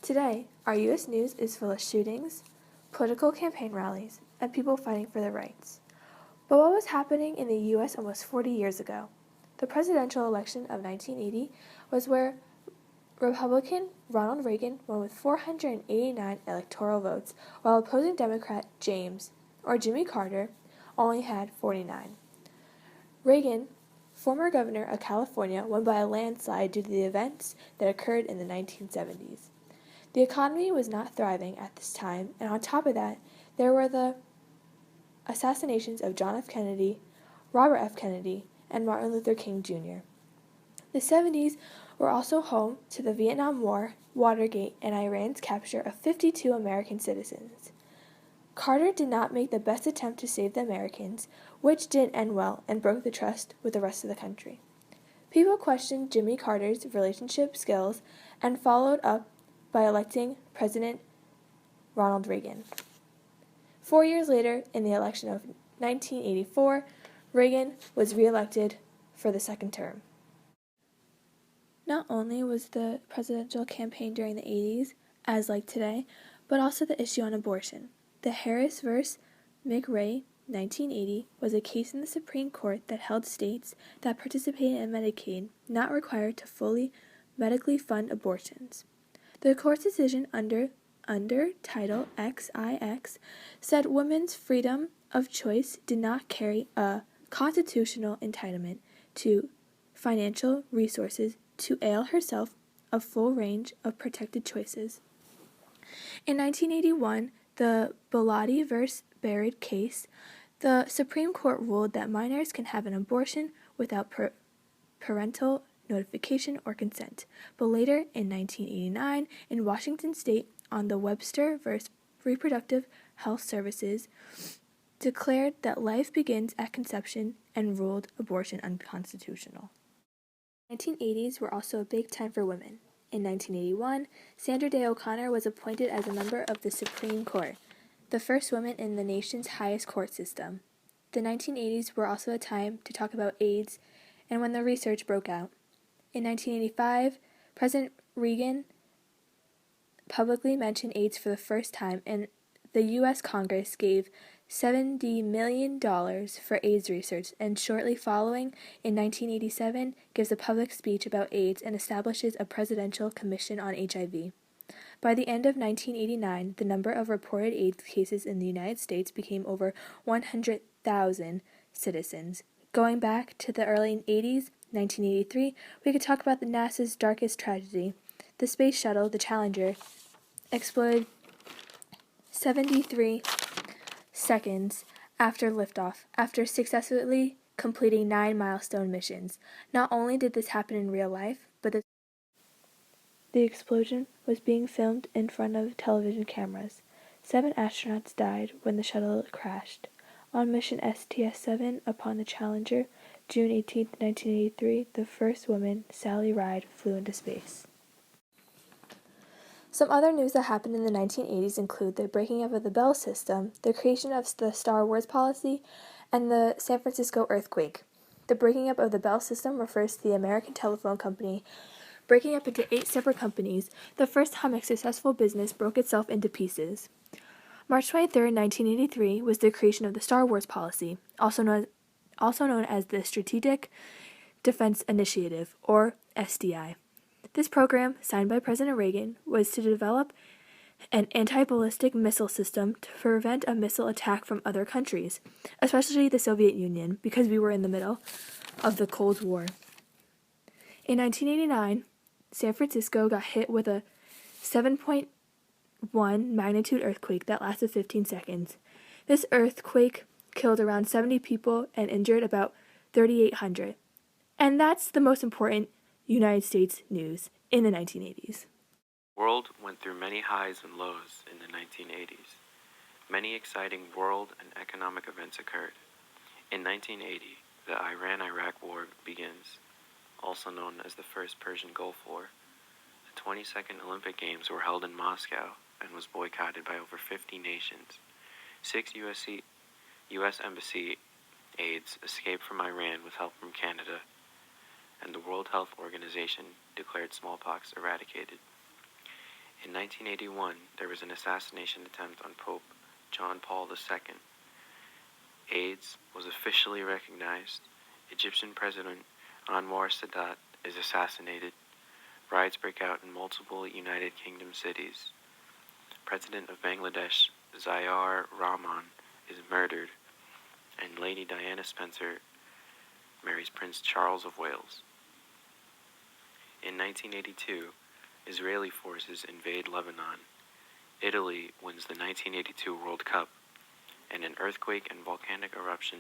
Today, our U.S. news is full of shootings, political campaign rallies, and people fighting for their rights. But what was happening in the U.S. almost 40 years ago? The presidential election of 1980 was where Republican Ronald Reagan won with 489 electoral votes, while opposing Democrat Jimmy Carter, only had 49. Reagan, former governor of California, won by a landslide due to the events that occurred in the 1970s. The economy was not thriving at this time, and on top of that, there were the assassinations of John F. Kennedy, Robert F. Kennedy, and Martin Luther King Jr. The 70s were also home to the Vietnam War, Watergate, and Iran's capture of 52 American citizens. Carter did not make the best attempt to save the Americans, which didn't end well and broke the trust with the rest of the country. People questioned Jimmy Carter's relationship skills and followed up by electing President Ronald Reagan. 4 years later, in the election of 1984, Reagan was reelected for the second term. Not only was the presidential campaign during the 80s, as like today, but also the issue on abortion. The Harris v. McRae 1980 was a case in the Supreme Court that held states that participated in Medicaid not required to fully medically fund abortions. The court's decision under Title XIX said women's freedom of choice did not carry a constitutional entitlement to financial resources to avail herself a full range of protected choices. In 1981, the Bellotti v. Barrett case, the Supreme Court ruled that minors can have an abortion without parental notification or consent. But later, in 1989, in Washington state, on the Webster v. Reproductive Health Services, declared that life begins at conception and ruled abortion unconstitutional. The 1980s were also a big time for women. In 1981, Sandra Day O'Connor was appointed as a member of the Supreme Court, the first woman in the nation's highest court system. The 1980s were also a time to talk about AIDS and when the research broke out. In 1985, President Reagan publicly mentioned AIDS for the first time, and the U.S. Congress gave $70 million for AIDS research, and shortly following, in 1987, gives a public speech about AIDS and establishes a presidential commission on HIV. By the end of 1989, the number of reported AIDS cases in the United States became over 100,000 citizens. Going back to the early 80s, 1983, we could talk about the NASA's darkest tragedy. The space shuttle, the Challenger, exploded 73 seconds after liftoff, after successfully completing 9 milestone missions. Not only did this happen in real life, but the explosion was being filmed in front of television cameras. 7 astronauts died when the shuttle crashed. On mission STS-7 upon the Challenger, June 18, 1983, the first woman, Sally Ride, flew into space. Some other news that happened in the 1980s include the breaking up of the Bell system, the creation of the Star Wars policy, and the San Francisco earthquake. The breaking up of the Bell system refers to the American Telephone Company breaking up into 8 separate companies, the first time a successful business broke itself into pieces. March 23, 1983, was the creation of the Star Wars policy, also known as the Strategic Defense Initiative, or SDI. This program, signed by President Reagan, was to develop an anti-ballistic missile system to prevent a missile attack from other countries, especially the Soviet Union, because we were in the middle of the Cold War. In 1989, San Francisco got hit with a 7.1 magnitude earthquake that lasted 15 seconds. This earthquake killed around 70 people and injured about 3,800. And that's the most important United States news in the 1980s. The world went through many highs and lows in the 1980s. Many exciting world and economic events occurred. In 1980, the Iran-Iraq War begins, also known as the First Persian Gulf War. The 22nd Olympic Games were held in Moscow and was boycotted by over 50 nations. 6 U.S. Embassy aides escaped from Iran with help from Canada, and the World Health Organization declared smallpox eradicated. In 1981, there was an assassination attempt on Pope John Paul II. AIDS was officially recognized. Egyptian President Anwar Sadat is assassinated. Riots break out in multiple United Kingdom cities. President of Bangladesh, Ziaur Rahman, is murdered, and Lady Diana Spencer marries Prince Charles of Wales. In 1982, Israeli forces invade Lebanon. Italy wins the 1982 World Cup, and an earthquake and volcanic eruption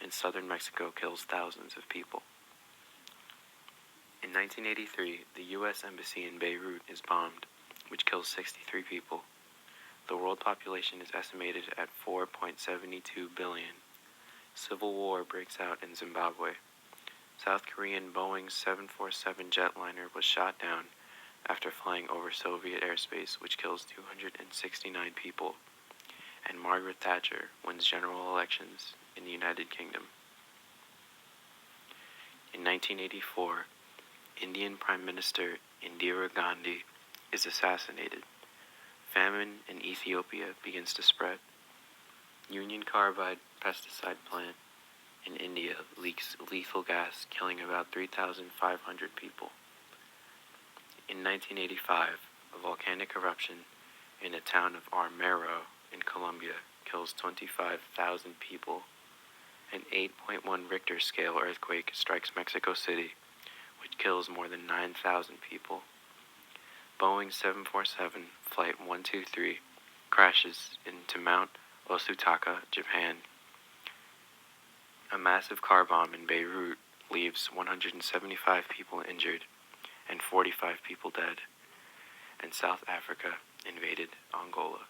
in southern Mexico kills thousands of people. In 1983, the U.S. Embassy in Beirut is bombed, which kills 63 people. The world population is estimated at 4.72 billion. Civil war breaks out in Zimbabwe. South Korean Boeing 747 jetliner was shot down after flying over Soviet airspace, which kills 269 people. And Margaret Thatcher wins general elections in the United Kingdom. In 1984, Indian Prime Minister Indira Gandhi is assassinated. Famine in Ethiopia begins to spread. Union Carbide pesticide plant in India leaks lethal gas, killing about 3,500 people. In 1985, a volcanic eruption in the town of Armero in Colombia kills 25,000 people. An 8.1 Richter scale earthquake strikes Mexico City, which kills more than 9,000 people. Boeing 747 Flight 123 crashes into Mount Osutaka, Japan. A massive car bomb in Beirut leaves 175 people injured and 45 people dead, and South Africa invaded Angola.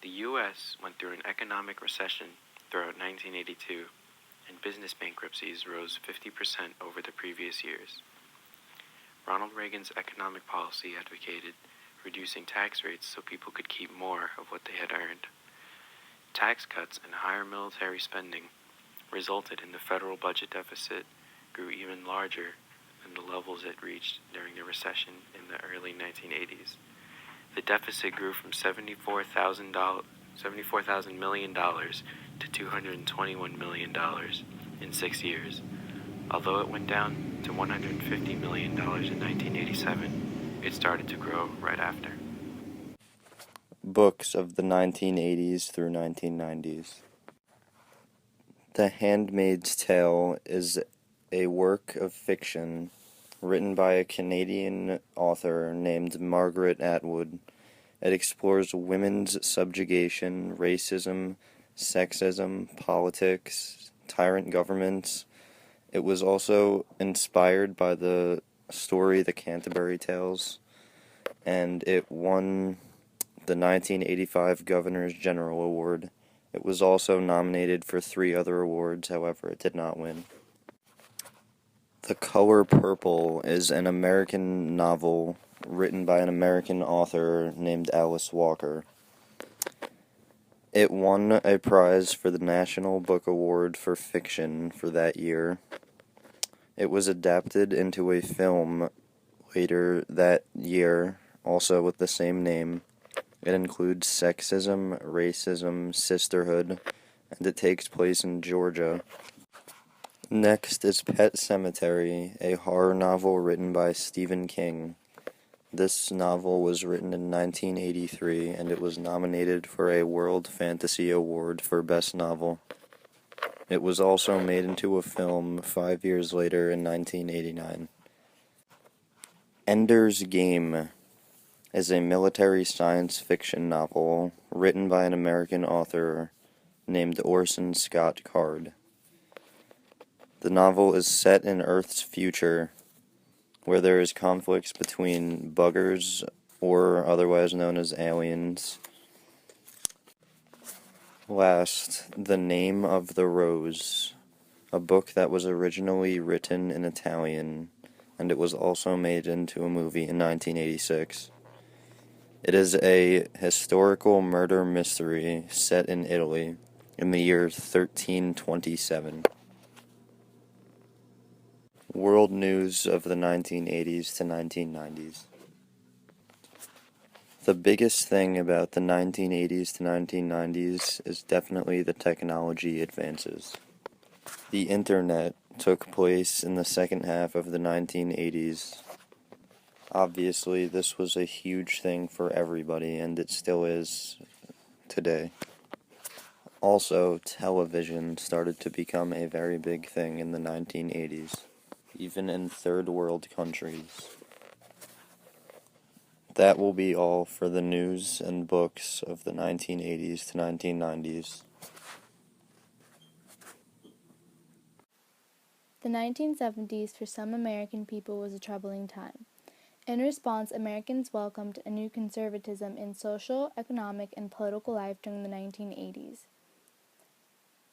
The U.S. went through an economic recession throughout 1982, and business bankruptcies rose 50% over the previous years. Ronald Reagan's economic policy advocated reducing tax rates so people could keep more of what they had earned. Tax cuts and higher military spending resulted in the federal budget deficit grew even larger than the levels it reached during the recession in the early 1980s. The deficit grew from $74,000 million to $221 million in 6 years. Although it went down to $150 million in 1987, it started to grow right after. Books of the 1980s through 1990s. The Handmaid's Tale is a work of fiction written by a Canadian author named Margaret Atwood. It explores women's subjugation, racism, sexism, politics, tyrant governments. It was also inspired by the story The Canterbury Tales, and it won the 1985 Governor's General Award. It was also nominated for 3 other awards, however, it did not win. The Color Purple is an American novel written by an American author named Alice Walker. It won a prize for the National Book Award for Fiction for that year. It was adapted into a film later that year, also with the same name. It includes sexism, racism, sisterhood, and it takes place in Georgia. Next is Pet Sematary, a horror novel written by Stephen King. This novel was written in 1983, and it was nominated for a World Fantasy Award for Best Novel. It was also made into a film 5 years later in 1989. Ender's Game is a military science fiction novel written by an American author named Orson Scott Card. The novel is set in Earth's future, where there is conflicts between buggers, or otherwise known as aliens. Last, The Name of the Rose, a book that was originally written in Italian, and it was also made into a movie in 1986. It is a historical murder mystery set in Italy in the year 1327. World news of the 1980s to 1990s. The biggest thing about the 1980s to 1990s is definitely the technology advances. The internet took place in the second half of the 1980s. Obviously, this was a huge thing for everybody, and it still is today. Also, television started to become a very big thing in the 1980s, even in third world countries. That will be all for the news and books of the 1980s to 1990s. The 1970s for some American people was a troubling time. In response, Americans welcomed a new conservatism in social, economic, and political life during the 1980s.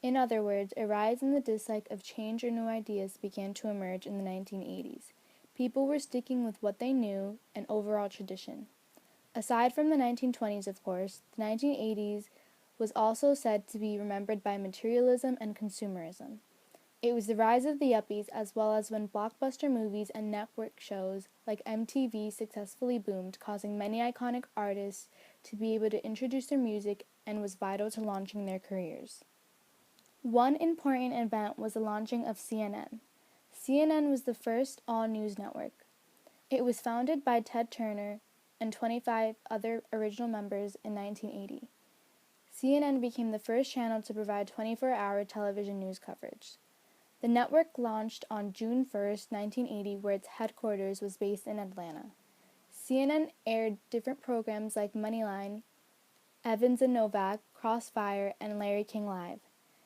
In other words, a rise in the dislike of change or new ideas began to emerge in the 1980s. People were sticking with what they knew, an overall tradition. Aside from the 1920s, of course, the 1980s was also said to be remembered by materialism and consumerism. It was the rise of the yuppies, as well as when blockbuster movies and network shows like MTV successfully boomed, causing many iconic artists to be able to introduce their music and was vital to launching their careers. One important event was the launching of CNN. CNN was the first all-news network. It was founded by Ted Turner and 25 other original members in 1980. CNN became the first channel to provide 24-hour television news coverage. The network launched on June 1, 1980, where its headquarters was based in Atlanta. CNN aired different programs like Moneyline, Evans and Novak, Crossfire, and Larry King Live.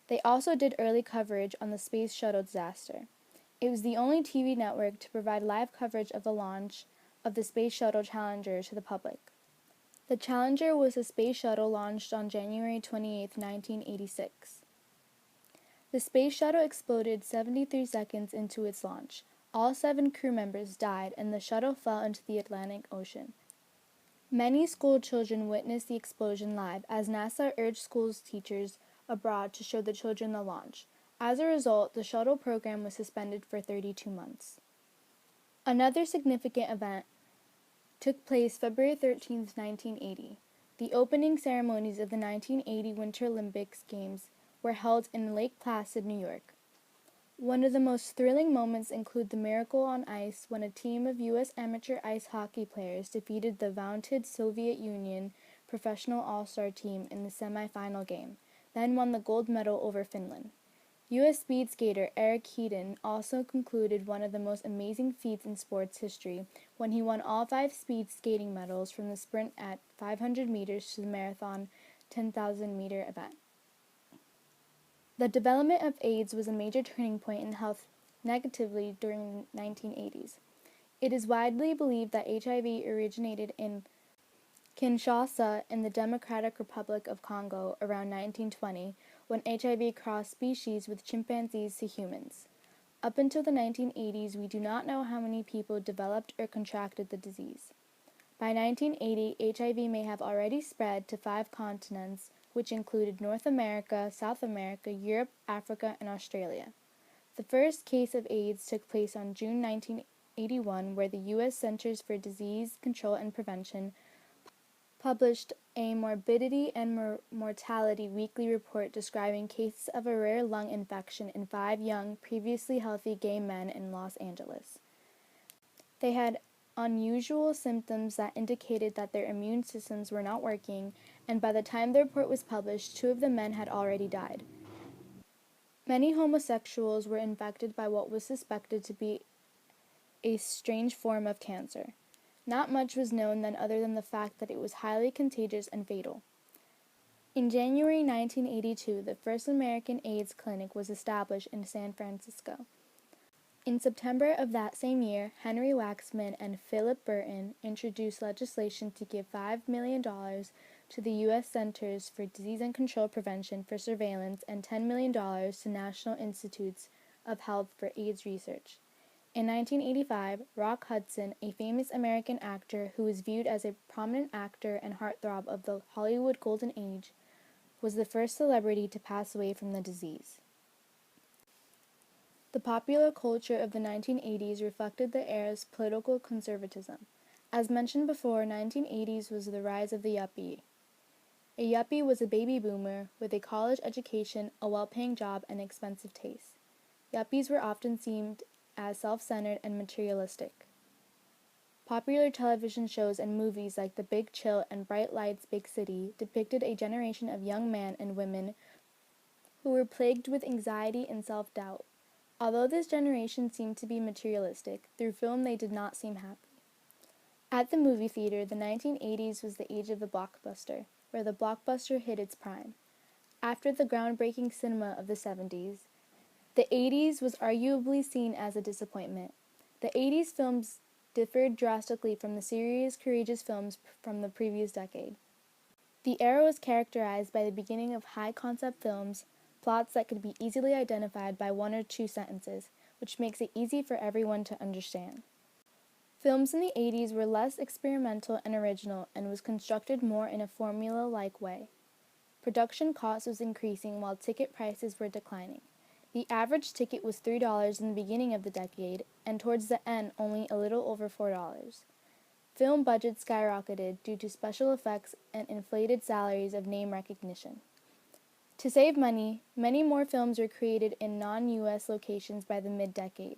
They also did early coverage on the Space Shuttle disaster. It was the only TV network to provide live coverage of the launch of the Space Shuttle Challenger to the public. The Challenger was a space shuttle launched on January 28, 1986. The space shuttle exploded 73 seconds into its launch. All 7 crew members died, and the shuttle fell into the Atlantic Ocean. Many school children witnessed the explosion live, as NASA urged school teachers abroad to show the children the launch. As a result, the shuttle program was suspended for 32 months. Another significant event took place February 13, 1980. The opening ceremonies of the 1980 Winter Olympics Games were held in Lake Placid, New York. One of the most thrilling moments include the miracle on ice when a team of U.S. amateur ice hockey players defeated the vaunted Soviet Union professional all-star team in the semifinal game, then won the gold medal over Finland. U.S. speed skater Eric Heaton also concluded one of the most amazing feats in sports history when he won all 5 speed skating medals from the sprint at 500 meters to the marathon 10,000-meter event. The development of AIDS was a major turning point in health negatively during the 1980s. It is widely believed that HIV originated in Kinshasa in the Democratic Republic of Congo around 1920, when HIV crossed species with chimpanzees to humans. Up until the 1980s, we do not know how many people developed or contracted the disease. By 1980, HIV may have already spread to 5 continents, which included North America, South America, Europe, Africa, and Australia. The first case of AIDS took place on June 1981, where the U.S. Centers for Disease Control and Prevention published a morbidity and mortality weekly report describing cases of a rare lung infection in 5 young, previously healthy gay men in Los Angeles. They had unusual symptoms that indicated that their immune systems were not working, and by the time the report was published, 2 of the men had already died. Many homosexuals were infected by what was suspected to be a strange form of cancer. Not much was known then other than the fact that it was highly contagious and fatal. In January 1982, the first American AIDS clinic was established in San Francisco. In September of that same year, Henry Waxman and Philip Burton introduced legislation to give $5 million to the U.S. Centers for Disease and Control Prevention for surveillance and $10 million to National Institutes of Health for AIDS research. In 1985, Rock Hudson, a famous American actor who was viewed as a prominent actor and heartthrob of the Hollywood Golden Age, was the first celebrity to pass away from the disease. The popular culture of the 1980s reflected the era's political conservatism. As mentioned before, 1980s was the rise of the yuppie. A yuppie was a baby boomer with a college education, a well-paying job, and expensive taste. Yuppies were often seen as self-centered and materialistic. Popular television shows and movies like The Big Chill and Bright Lights, Big City depicted a generation of young men and women who were plagued with anxiety and self-doubt. Although this generation seemed to be materialistic, through film they did not seem happy. At the movie theater, the 1980s was the age of the blockbuster, where the blockbuster hit its prime. After the groundbreaking cinema of the 70s, the 80s was arguably seen as a disappointment. The 80s films differed drastically from the serious, courageous films from the previous decade. The era was characterized by the beginning of high-concept films, plots that could be easily identified by one or two sentences, which makes it easy for everyone to understand. Films in the 80s were less experimental and original and was constructed more in a formula-like way. Production cost was increasing while ticket prices were declining. The average ticket was $3 in the beginning of the decade, and towards the end only a little over $4. Film budgets skyrocketed due to special effects and inflated salaries of name recognition. To save money, many more films were created in non-US locations by the mid-decade.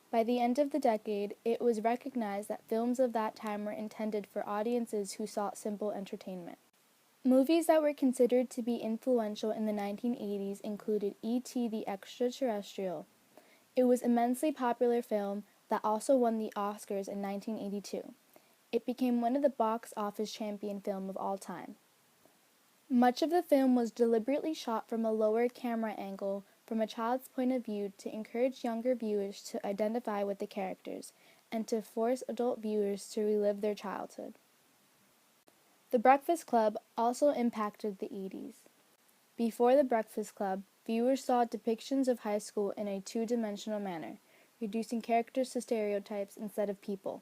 By the end of the decade, it was recognized that films of that time were intended for audiences who sought simple entertainment. Movies that were considered to be influential in the 1980s included E.T. the Extraterrestrial. It was an immensely popular film that also won the Oscars in 1982. It became one of the box office champion film of all time. Much of the film was deliberately shot from a lower camera angle from a child's point of view to encourage younger viewers to identify with the characters and to force adult viewers to relive their childhood. The Breakfast Club also impacted the 80s. Before The Breakfast Club, viewers saw depictions of high school in a two-dimensional manner, reducing characters to stereotypes instead of people.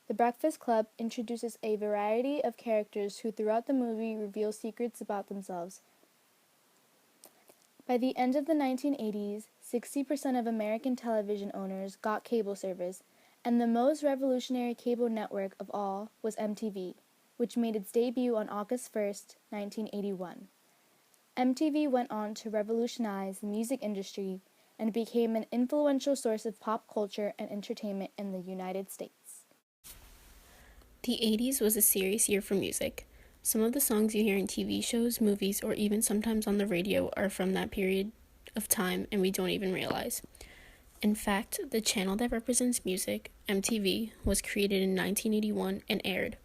The Breakfast Club introduces a variety of characters who throughout the movie reveal secrets about themselves. By the end of the 1980s, 60% of American television owners got cable service, and the most revolutionary cable network of all was MTV, which made its debut on August 1st, 1981. MTV went on to revolutionize the music industry and became an influential source of pop culture and entertainment in the United States. The 80s was a serious year for music. Some of the songs you hear in TV shows, movies, or even sometimes on the radio are from that period of time and we don't even realize. In fact, the channel that represents music, MTV, was created in 1981 and aired.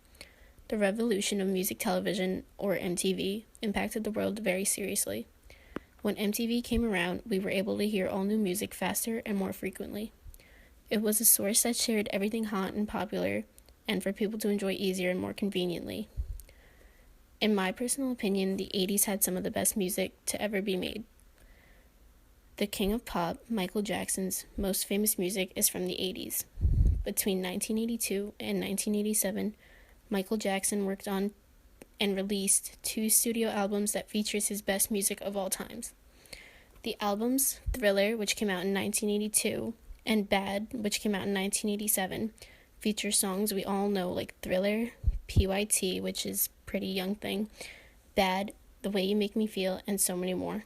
The revolution of music television, or MTV, impacted the world very seriously. When MTV came around, we were able to hear all new music faster and more frequently. It was a source that shared everything hot and popular, and for people to enjoy easier and more conveniently. In my personal opinion, the 80s had some of the best music to ever be made. The king of pop, Michael Jackson's most famous music is from the 80s. Between 1982 and 1987, Michael Jackson worked on and released 2 studio albums that features his best music of all times. The albums Thriller, which came out in 1982, and Bad, which came out in 1987, feature songs we all know like Thriller, PYT, which is Pretty Young Thing, Bad, The Way You Make Me Feel, and so many more.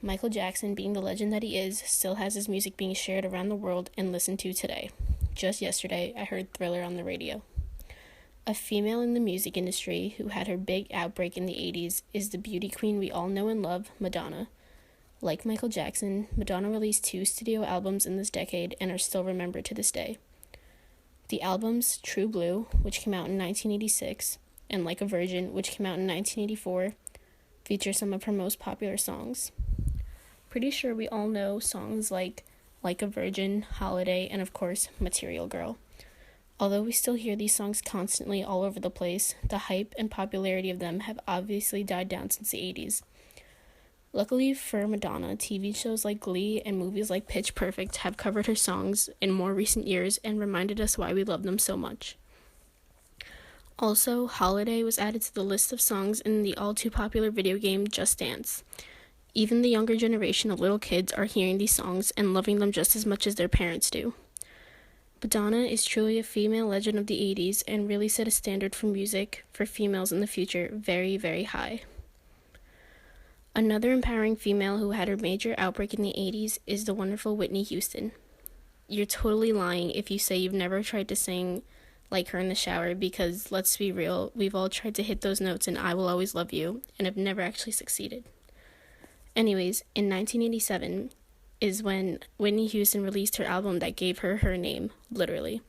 Michael Jackson, being the legend that he is, still has his music being shared around the world and listened to today. Just yesterday, I heard Thriller on the radio. A female in the music industry who had her big outbreak in the 80s is the beauty queen we all know and love, Madonna. Like Michael Jackson, Madonna released 2 studio albums in this decade and are still remembered to this day. The albums True Blue, which came out in 1986, and Like a Virgin, which came out in 1984, feature some of her most popular songs. Pretty sure we all know songs like a Virgin, Holiday, and of course, Material Girl. Although we still hear these songs constantly all over the place, the hype and popularity of them have obviously died down since the 80s. Luckily for Madonna, TV shows like Glee and movies like Pitch Perfect have covered her songs in more recent years and reminded us why we love them so much. Also, Holiday was added to the list of songs in the all-too-popular video game Just Dance. Even the younger generation of little kids are hearing these songs and loving them just as much as their parents do. Madonna is truly a female legend of the 80s and really set a standard for music for females in the future very, very high. Another empowering female who had her major outbreak in the 80s is the wonderful Whitney Houston. You're totally lying if you say you've never tried to sing like her in the shower, because let's be real, we've all tried to hit those notes in I Will Always Love You and have never actually succeeded. Anyways, in 1987 is when Whitney Houston released her album that gave her her name, literally.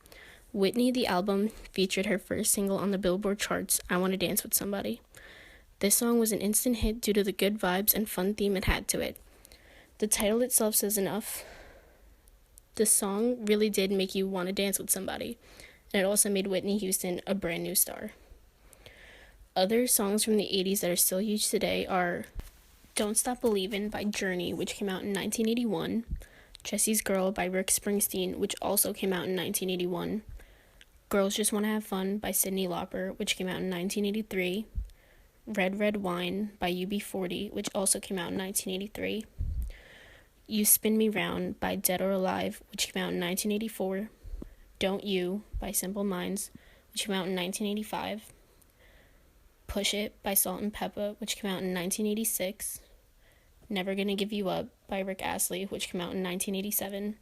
Whitney, the album, featured her first single on the Billboard charts, I Want to Dance with Somebody. This song was an instant hit due to the good vibes and fun theme it had to it. The title itself says enough. The song really did make you want to dance with somebody, and it also made Whitney Houston a brand new star. Other songs from the 80s that are still huge today are Don't Stop Believin' by Journey, which came out in 1981, Jesse's Girl by Rick Springsteen, which also came out in 1981, Girls Just Wanna Have Fun by Cyndi Lauper, which came out in 1983, Red Red Wine by UB40, which also came out in 1983, You Spin Me Round by Dead or Alive, which came out in 1984, Don't You by Simple Minds, which came out in 1985, Push It by Salt and Peppa, which came out in 1986, Never Gonna Give You Up by Rick Astley, which came out in 1987,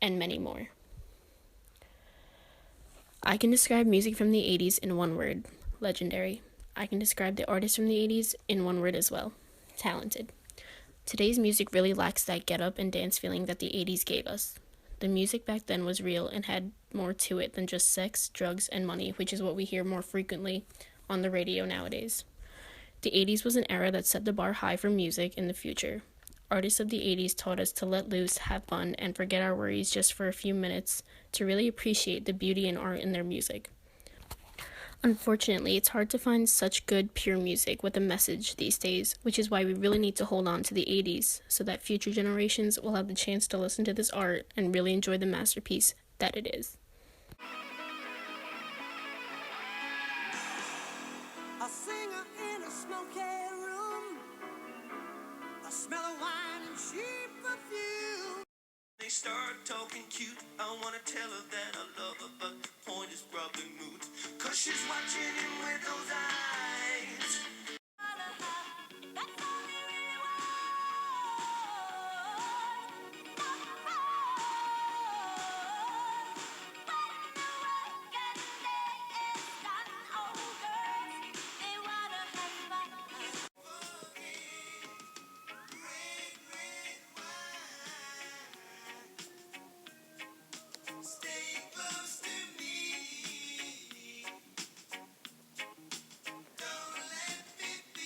and many more. I can describe music from the 80s in one word: legendary. I can describe the artists from the 80s in one word as well: talented. Today's music really lacks that get up and dance feeling that the 80s gave us. The music back then was real and had more to it than just sex, drugs, and money, which is what we hear more frequently on the radio nowadays. The 80s was an era that set the bar high for music in the future. Artists of the 80s taught us to let loose, have fun, and forget our worries just for a few minutes to really appreciate the beauty and art in their music. Unfortunately, it's hard to find such good, pure music with a message these days, which is why we really need to hold on to the 80s so that future generations will have the chance to listen to this art and really enjoy the masterpiece that it is. A singer in a smoky room, a smell of wine and cheap perfume. They start talking cute, I wanna tell her that I love her, but the point is probably moot, 'cause she's watching him with those eyes.